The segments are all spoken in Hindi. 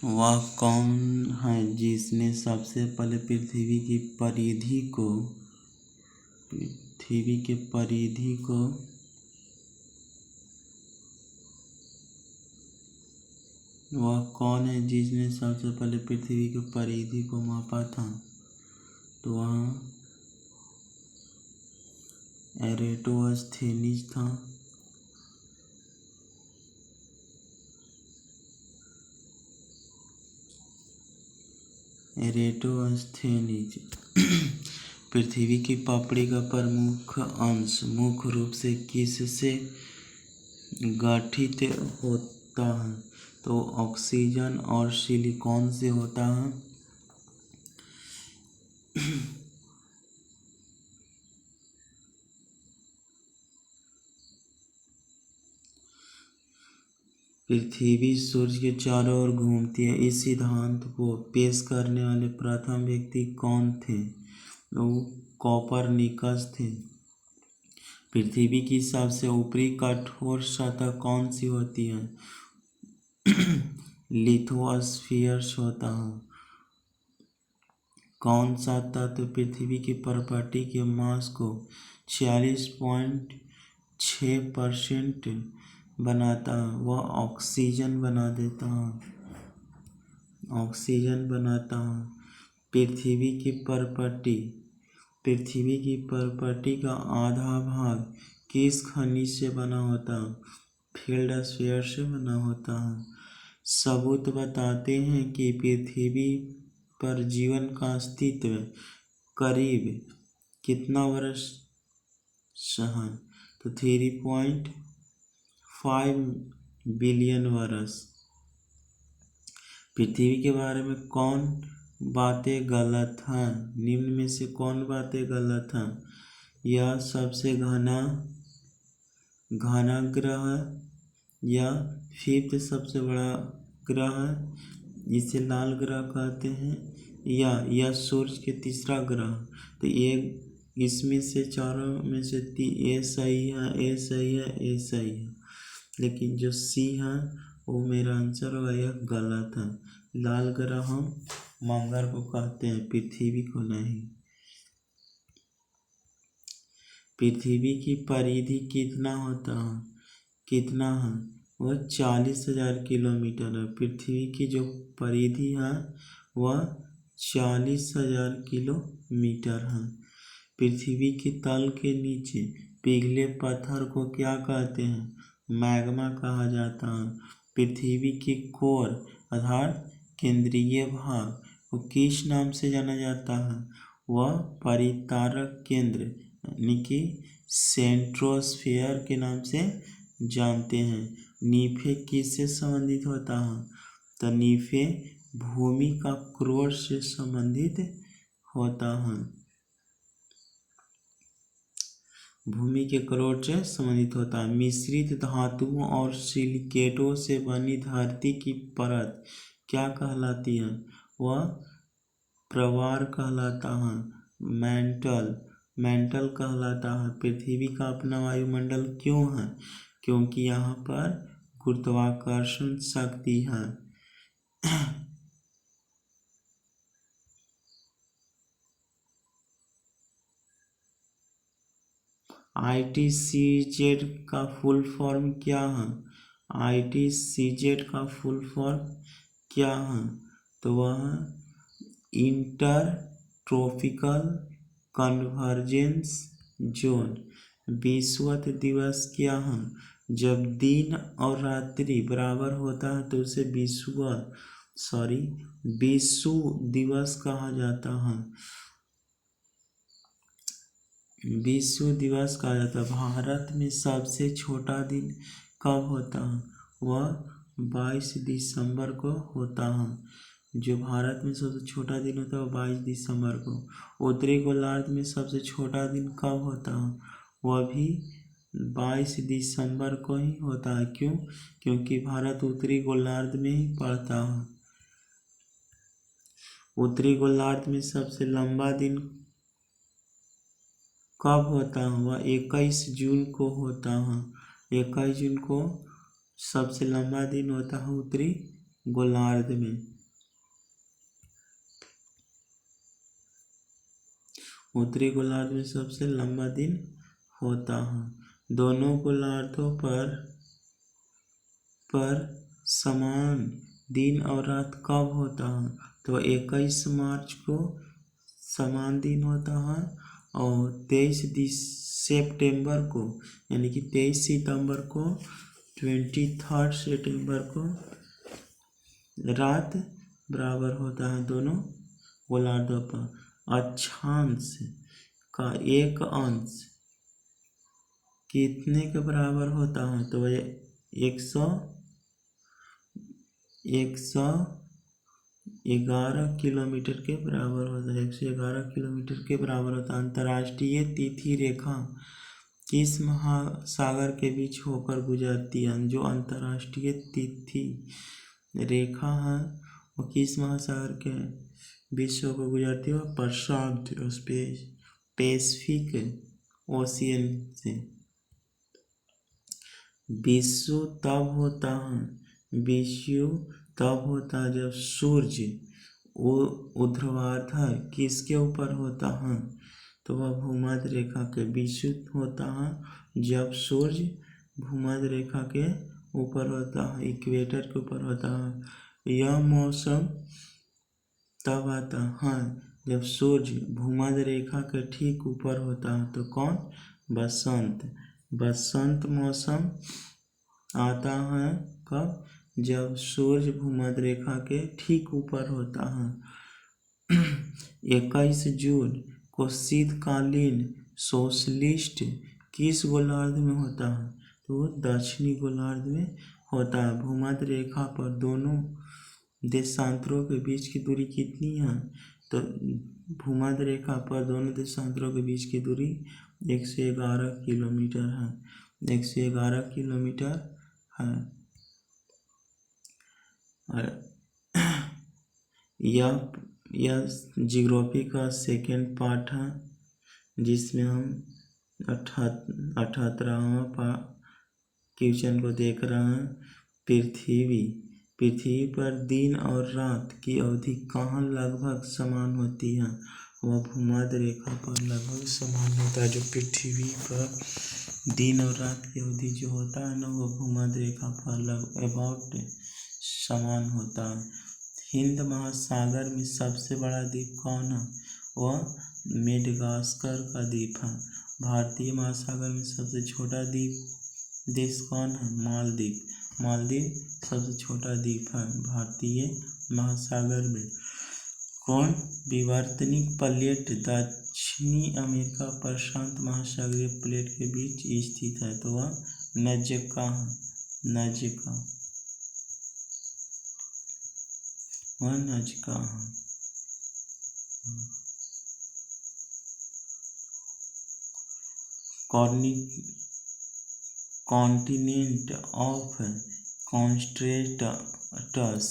वह कौन है जिसने सबसे पहले पृथ्वी की परिधि को वह कौन है जिसने सबसे पहले पृथ्वी की परिधि को मापा था? तो वह एरेटोस्थेनीज था। एरेटोस्थेनीज। पृथ्वी की पपड़ी का प्रमुख अंश मुख्य रूप से किससे गठित होता है? तो ऑक्सीजन और सिलिकॉन से होता है। पृथ्वी सूर्य के चारों ओर घूमती है, इस सिद्धांत को पेश करने वाले प्रथम व्यक्ति कौन थे? वो कोपरनिकस थे। पृथ्वी की सबसे ऊपरी कठोर सतह कौन सी होती है? लिथोस्फीयर होता है। कौन सा तत्व पृथ्वी की प्रॉपर्टी के मास को 46.6% बनाता है? वह ऑक्सीजन बना देता है। ऑक्सीजन बनाता है। पृथ्वी की प्रॉपर्टी का आधा भाग किस खनिज से बना होता है? फील्डस्फीयर से बना होता है। सबूत बताते हैं कि पृथ्वी पर जीवन का अस्तित्व करीब कितना वर्ष है? तो 3.5 बिलियन वर्ष। पृथ्वी के बारे में कौन बातें गलत हैं? निम्न में से कौन बातें गलत हैं? यह सबसे घना ग्रह है, या फिफ्थ सबसे बड़ा ग्रह है, इसे लाल ग्रह कहते हैं, या यह सूर्य के तीसरा ग्रह। तो ये इसमें से चारों में से ए सही है, ए सही है, ए सही है, लेकिन जो सी है वो मेरा आंसर होगा, यह गलत है। लाल ग्रह हम मंगल को कहते हैं, पृथ्वी को नहीं। पृथ्वी की परिधि कितना है? वह 40,000 किलोमीटर है। पृथ्वी की जो परिधि है वह 40,000 किलोमीटर है। पृथ्वी के तल के नीचे पिघले पत्थर को क्या कहते हैं? मैग्मा कहा जाता है। पृथ्वी की कोर अर्थात केंद्रीय भाग को किस नाम से जाना जाता है? वह परितारक केंद्र यानी कि सेंट्रोस्फीयर के नाम से जानते हैं। नीफे किससे संबंधित होता है? तो नीफे भूमि का क्रोर से संबंधित होता है। भूमि के क्रोर से संबंधित होता है। मिश्रित धातुओं और सिलिकेटों से बनी धरती की परत क्या कहलाती है? वह प्रवार कहलाता है। मेंटल कहलाता है। पृथ्वी का अपना वायुमंडल क्यों है? क्योंकि यहाँ पर गुरुत्वाकर्षण शक्ति है। ITCZ का फुल फॉर्म क्या है? ITCZ का फुल फॉर्म क्या है? तो वह इंटर ट्रॉपिकल कन्वर्जेंस जोन। विषुवत दिवस क्या है? जब दिन और रात्रि बराबर होता है तो उसे विषु दिवस कहा जाता है। विश्व दिवस कहा जाता है। भारत में सबसे छोटा दिन कब होता है? वह 22 दिसंबर को होता है। जो भारत में सबसे छोटा दिन होता है वह 22 दिसंबर को। उत्तरी गोलार्ध में सबसे छोटा दिन कब होता है? वह भी 22 दिसंबर को ही होता है। क्यों? क्योंकि भारत उत्तरी गोलार्ध में ही पड़ता है। उत्तरी गोलार्ध में सबसे लंबा दिन कब होता है? वह 21 जून को होता है। 21 जून को सबसे लंबा दिन होता है उत्तरी गोलार्ध में। उत्तरी गोलार्ध में सबसे लंबा दिन होता है। दोनों गोलार्धों पर समान दिन और रात कब होता है? तो 21 मार्च को समान दिन होता है और 23 सितंबर को, यानी कि 23 सितंबर को, 23 सितंबर को रात बराबर होता है दोनों गोलार्धों पर। अक्षांश का एक अंश कितने के बराबर होता है? तो वह 111 किलोमीटर के बराबर होता है। 111 किलोमीटर के बराबर होता है। अंतर्राष्ट्रीय तिथि रेखा किस महासागर के बीच होकर गुजरती है? जो अंतर्राष्ट्रीय तिथि रेखा है वो किस महासागर के बीच होकर गुजरती है? प्रशांत पैसिफिक ओशियन से। विषु तब होता है जब सूर्य ऊर्ध्वाधर किसके ऊपर होता है? तो वह भूमध्य रेखा के विषु होता है जब सूर्य भूमध्य रेखा के ऊपर होता है, इक्वेटर के ऊपर होता है। यह मौसम तब आता है जब सूर्य भूमध्य रेखा के ठीक ऊपर होता है। तो कौन? बसंत मौसम आता है कब? जब सूर्य भूमध्य रेखा के ठीक ऊपर होता है। 21 जून को शीतकालीन सोशलिस्ट किस गोलार्ध में होता है? तो वो दक्षिणी गोलार्ध में होता है। भूमध्य रेखा पर दोनों देशांतरों के बीच की दूरी कितनी है? तो भूमध्य रेखा पर दोनों देशांतरों के बीच की दूरी 111 किलोमीटर है। 111 किलोमीटर है। यह जियोग्राफी का सेकेंड पार्ट है जिसमें हम 78वां क्वेश्चन को देख रहे हैं। पृथ्वी पर दिन और रात की अवधि कहाँ लगभग समान होती है? वह भूमध्य रेखा पर लगभग समान होता है। जो पृथ्वी पर दिन और रात की अवधि जो होता है ना, वो भूमध्य रेखा पर अबाउट समान होता है। हिंद महासागर में सबसे बड़ा द्वीप कौन है? वह मेडागास्कर का द्वीप है। भारतीय महासागर में सबसे छोटा द्वीप देश कौन है? मालदीव सबसे छोटा द्वीप है भारतीय महासागर में। कौन विवर्तनिक प्लेट दक्षिणी अमेरिका प्रशांत महासागरीय प्लेट के बीच स्थित है? तो वह नज़्का है। कॉन्टिनेंट ऑफ कॉन्ट्रेस्टस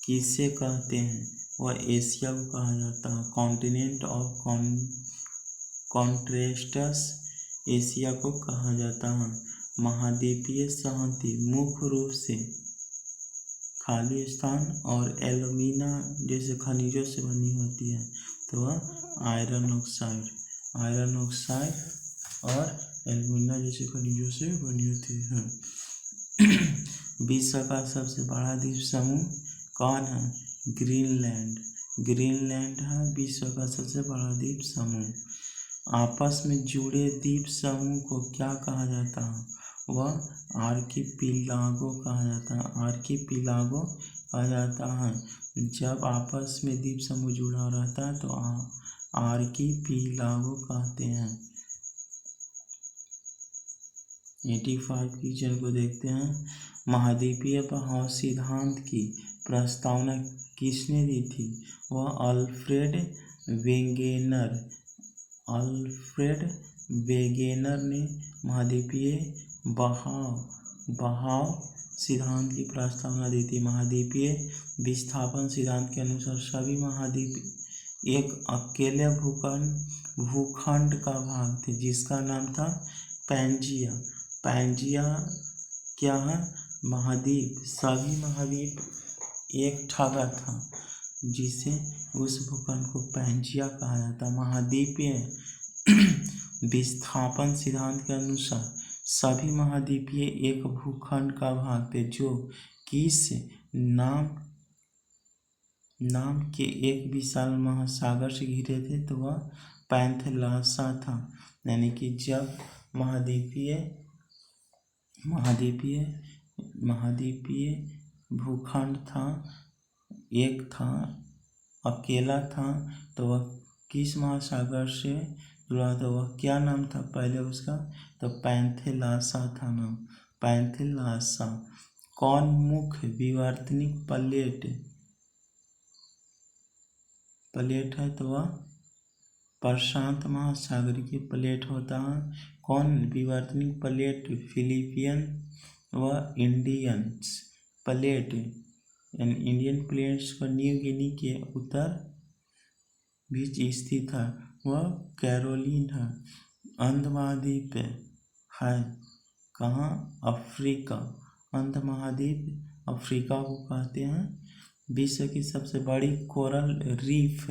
किसे कहते हैं? वह एशिया को कहा जाता है। कॉन्टिनेंट ऑफ कॉन्ट्रेस्टस एशिया को कहा जाता है। महाद्वीपीय संहति मुख्य रूप से खाली स्थान और एल्यूमिना जैसे खनिजों से बनी होती है। तो वह आयरन ऑक्साइड और एल्यूमिना जैसे खनिजों से बनी होती है। विश्व का सबसे बड़ा द्वीप समूह कौन है? ग्रीनलैंड है विश्व का सबसे बड़ा द्वीप समूह। आपस में जुड़े द्वीप समूह को क्या कहा जाता है? वह आर्किपिलागो कहा जाता है। जब आपस में द्वीप समूह जुड़ा रहता है तो आर्किपिलागो कहते हैं। 85 क्वेश्चन को देखते हैं। महाद्वीपीय बहाव सिद्धांत की प्रस्तावना किसने दी थी? वह अल्फ्रेड वेगेनर ने महाद्वीपीय बहाव सिद्धांत की प्रस्तावना दी थी। महाद्वीपीय विस्थापन सिद्धांत के अनुसार सभी महाद्वीप एक अकेले भूखंड का भाग थे जिसका नाम था पैंजिया क्या है? महाद्वीप। सभी महाद्वीप एक ठगा था, जिसे उस भूखंड को पैंजिया कहा जाता। महाद्वीपीय विस्थापन सिद्धांत के अनुसार सभी महाद्वीपीय एक भूखंड का भाग थे जो किस नाम के एक विशाल महासागर से घिरे थे, तो वह पैंथेलासा था। यानी कि जब महाद्वीपीय भूखंड था, एक था, अकेला था, तो वह किस महासागर से जुड़ा था, वह क्या नाम था पहले उसका, तो पैंथेलासा था नाम, पैंथेलासा। कौन मुख्य विवर्तनिक प्लेट है, तो वह प्रशांत महासागर की प्लेट होता है। कौन विवर्तनिक प्लेट फिलिपियन व इंडियंस प्लेट, यानी इंडियन प्लेट्स पर न्यू गिनी के उत्तर बीच स्थित है, वह कैरोलिन है। अंध महाद्वीप है कहाँ, अफ्रीका। अंध महाद्वीप अफ्रीका को कहते हैं। विश्व की सबसे बड़ी coral reef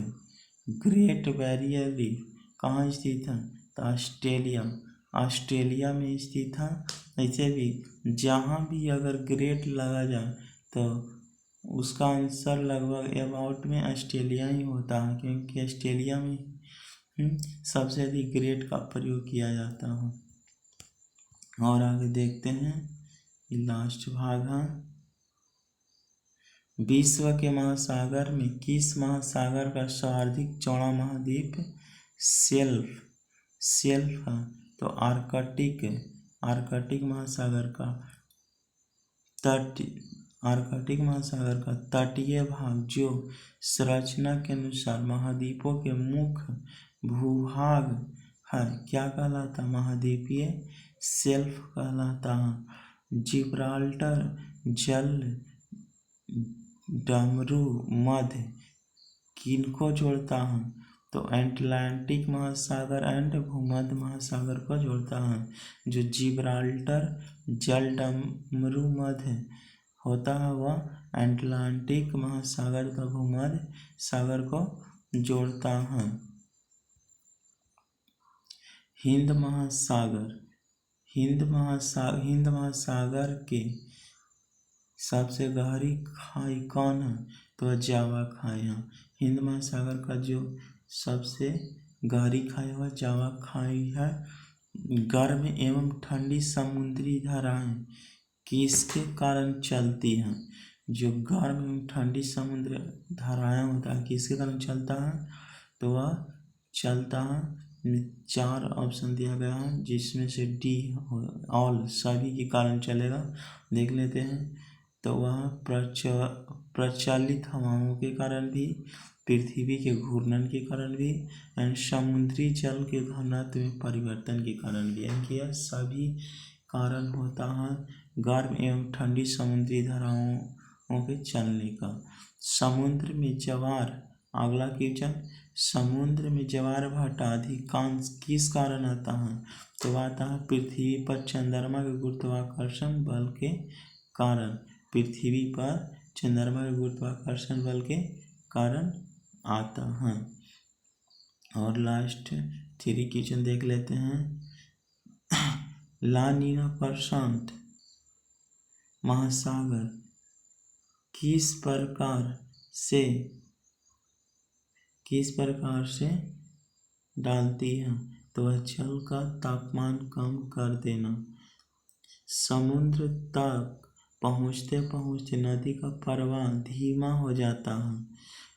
great barrier reef कहाँ स्थित है, तो ऑस्ट्रेलिया में स्थित है। ऐसे भी जहाँ भी अगर ग्रेट लगा जाए तो उसका आंसर लगभग अबाउट में ऑस्ट्रेलिया ही होता है, क्योंकि ऑस्ट्रेलिया में सबसे अधिक ग्रेट का प्रयोग किया जाता है। और आगे देखते हैं, ये लास्ट भाग है। विश्व के महासागर में किस महासागर का सर्वाधिक चौड़ा महाद्वीप शेल्फ है, तो आर्कटिक महासागर का तटीय भाग, जो संरचना के अनुसार महाद्वीपों के मुख्य भूभाग है, क्या कहलाता, महाद्वीपीय शेल्फ कहलाता है। जिब्राल्टर जल डमरू मध्य किनको जोड़ता है, तो अटलांटिक महासागर एंड भूमध्य महासागर को जोड़ता है। जो जिब्राल्टर जल डमरू मध्य होता है, वह अटलांटिक महासागर का भूमध्य सागर को जोड़ता है। हिंद महासागर के सबसे गहरी खाई कौन है, तो जावा खाई है। हिंद महासागर का जो सबसे गहरी खाई है जावा खाई है। गर्म एवं ठंडी समुद्री धाराएं किसके कारण चलती हैं, जो गर्म एवं ठंडी समुद्र धाराएं होता है किसके कारण चलता है, तो वह चलता है, 4 ऑप्शन दिया गया है, जिसमें से डी ऑल सभी के कारण चलेगा। देख लेते हैं, तो वह प्रचलित हवाओं के कारण भी, पृथ्वी के घूर्णन के कारण भी, एंड समुद्री जल के घनत्व में परिवर्तन के कारण भी, यानी यह सभी कारण होता है गर्म एवं ठंडी समुद्री धाराओं के चलने का। समुद्र में ज्वार, अगला क्वेश्चन, समुद्र में ज्वार भाटा अधिकांश किस कारण आता है, तो आता है पृथ्वी पर चंद्रमा के गुरुत्वाकर्षण बल के कारण, पृथ्वी पर चंद्रमा के गुरुत्वाकर्षण बल के कारण आता है। और लास्ट 3 क्वेश्चन देख लेते हैं। ला नीना प्रशांत महासागर किस प्रकार से डालती है, तो वह जल का तापमान कम कर देना। समुद्र तक पहुँचते पहुँचते नदी का प्रवाह धीमा हो जाता है।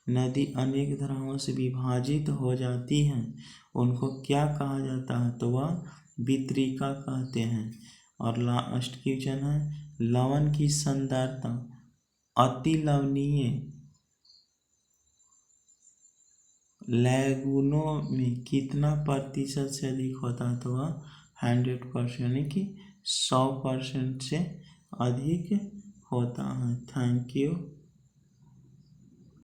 नदी अनेक धाराओं से विभाजित हो जाती है, उनको क्या कहा जाता है, तो वह वितरिका कहते हैं। और लास्ट क्वेश्चन है, लवण की सांद्रता अति लवणीय लैगूनों में कितना प्रतिशत से अधिक होता है, तो वह 100%, यानी कि 100% से अधिक होता है। Thank you.